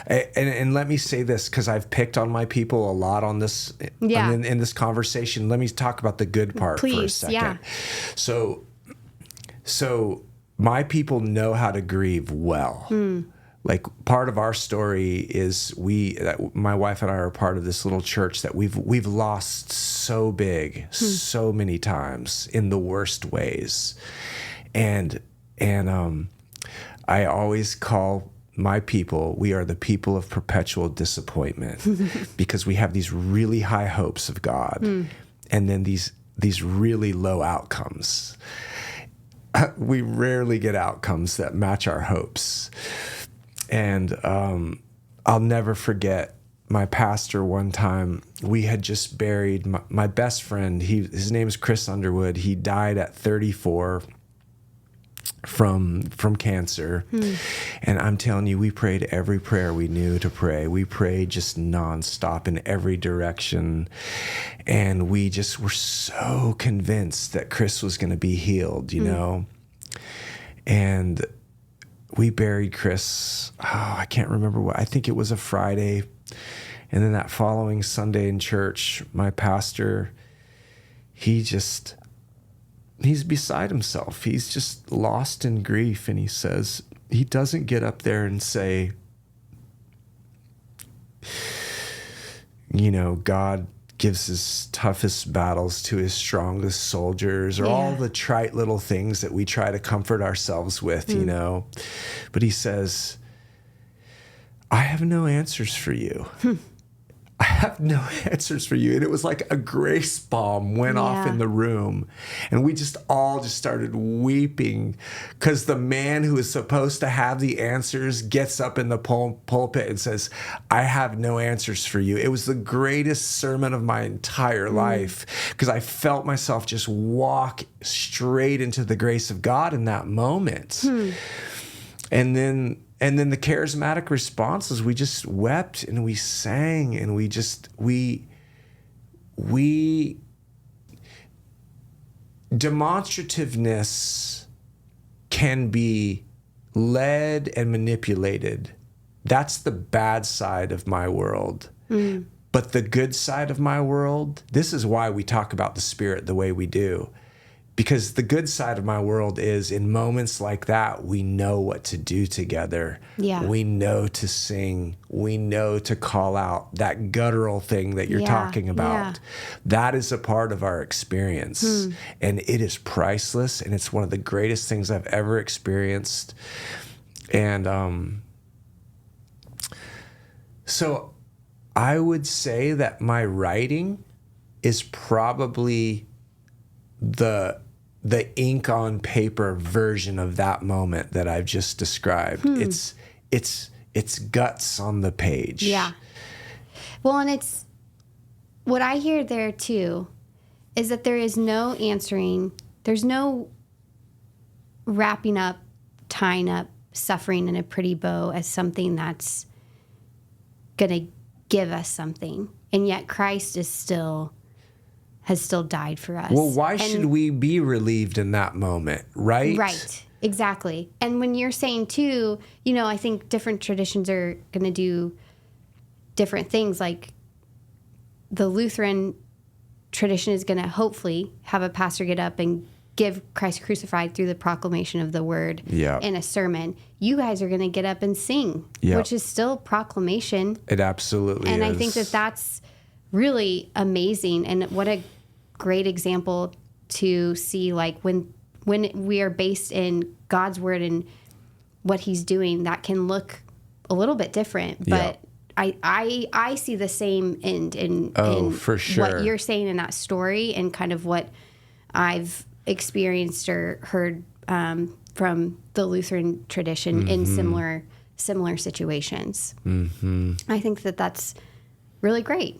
And let me say this, because I've picked on my people a lot on this, in this conversation. Let me talk about the good part for a second. Yeah. So my people know how to grieve well. Like, part of our story is my wife and I are part of this little church that we've lost so big, so many times in the worst ways, and I always call my people, we are the people of perpetual disappointment, because we have these really high hopes of God, and then these really low outcomes. We rarely get outcomes that match our hopes. And I'll never forget my pastor one time. We had just buried my best friend. His name is Chris Underwood. He died at 34 from cancer. And I'm telling you, we prayed every prayer we knew to pray. We prayed just nonstop in every direction. And we just were so convinced that Chris was going to be healed, you know? And we buried Chris, I can't remember what, I think it was a Friday. And then that following Sunday in church, my pastor, he's beside himself. He's just lost in grief. And he says, he doesn't get up there and say, you know, God gives his toughest battles to his strongest soldiers, or all the trite little things that we try to comfort ourselves with, you know. But he says, I have no answers for you. I have no answers for you. And it was like a grace bomb went off in the room. And we all started weeping, because the man who is supposed to have the answers gets up in the pulpit and says, I have no answers for you. It was the greatest sermon of my entire life, because I felt myself just walk straight into the grace of God in that moment. And then the charismatic response is we just wept and we sang, and we demonstrativeness can be led and manipulated. That's the bad side of my world. But the good side of my world, this is why we talk about the Spirit the way we do. Because the good side of my world is, in moments like that, we know what to do together. Yeah. We know to sing. We know to call out that guttural thing that you're talking about. Yeah. That is a part of our experience. And it is priceless. And it's one of the greatest things I've ever experienced. And so I would say that my writing is probably the ink on paper version of that moment that I've just described. It's guts on the page. Yeah. Well, and it's what I hear there too is that there is no answering. There's no wrapping up, tying up suffering in a pretty bow as something that's going to give us something. And yet Christ has still died for us. Well, why should we be relieved in that moment, right? Right, exactly. And when you're saying too, you know, I think different traditions are going to do different things. Like the Lutheran tradition is going to hopefully have a pastor get up and give Christ crucified through the proclamation of the word in a sermon. You guys are going to get up and sing, which is still proclamation. It absolutely and is. I think that that's really amazing. And what a great example to see, like when we are based in God's word and what he's doing, that can look a little bit different, but I see the same end in for sure. what you're saying in that story, and kind of what I've experienced or heard from the Lutheran tradition in similar situations. I think that that's really great.